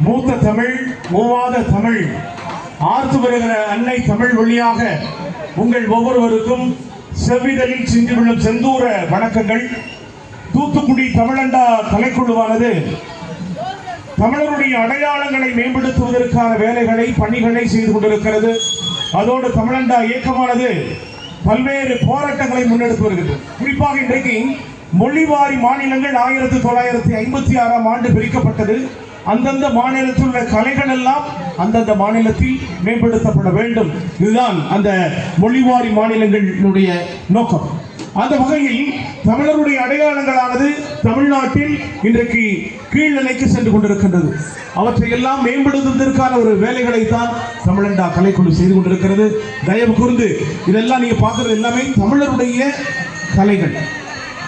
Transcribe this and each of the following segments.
மூத்த தமிழ் மூவாத தமிழ் ஆர்த்து வருகிற அன்னை தமிழ் வழியாக உங்கள் ஒவ்வொருவருக்கும் செவ்விதழில் சிந்தி விழும் செந்தூர வணக்கங்கள். தூத்துக்குடி தமிழண்டா கலைக்குழுவானது தமிழருடைய அடையாளங்களை மேம்படுத்துவதற்கான வேலைகளை பணிகளை செய்து கொண்டிருக்கிறது. அதோடு தமிழண்டா இயக்கமானது பல்வேறு போராட்டங்களை முன்னெடுத்து வருகிறது. குறிப்பாக இன்றைக்கு மொழிவாரி மாநிலங்கள் 1956ஆம் ஆண்டு பிரிக்கப்பட்டது. அந்தந்த மாநிலத்தில் உள்ள கலைகள் எல்லாம் அந்தந்த மாநிலத்தில் மேம்படுத்தப்பட வேண்டும். இதுதான் அந்த மொழிவாரி மாநிலங்களுடைய நோக்கம். அந்த வகையில் தமிழருடைய அடையாளங்களானது தமிழ்நாட்டில் இன்றைக்கு கீழ்நிலைக்கு சென்று கொண்டிருக்கின்றது. அவற்றை எல்லாம் மேம்படுத்துவதற்கான ஒரு வேலைகளை தான் தமிழண்டா கலைக்குழு செய்து கொண்டிருக்கிறது. தயவு கூர்ந்து இதெல்லாம் நீங்க பார்க்கறது எல்லாமே தமிழருடைய கலைகள்.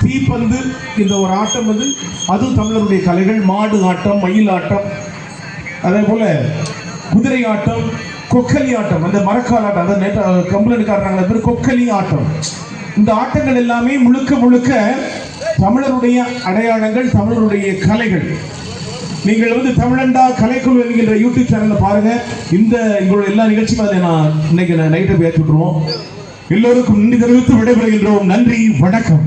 தீப்பந்து இந்த ஒரு ஆட்டம் வந்து அதுவும் தமிழருடைய கலைகள். மாடு ஆட்டம், மயில் ஆட்டம், அதே போல குதிரை ஆட்டம், கொக்கலி ஆட்டம், அந்த மரக்கால் ஆட்டம், அதை நேற்று கம்பளனுக்கு ஆடுறாங்க பேர் கொக்கலி ஆட்டம். இந்த ஆட்டங்கள் எல்லாமே முழுக்க முழுக்க தமிழருடைய அடையாளங்கள், தமிழருடைய கலைகள். நீங்கள் வந்து தமிழண்டா கலைக்குழு என்கின்ற யூடியூப் சேனல்ல பாருங்க. எங்களோட எல்லா நிகழ்ச்சியும் அதை இன்னைக்கு நைட்டை ஏற்றி விட்டுருவோம். எல்லோருக்கும் நன்றி தெரிவித்து விடைபெறுகின்றோம். நன்றி, வணக்கம்.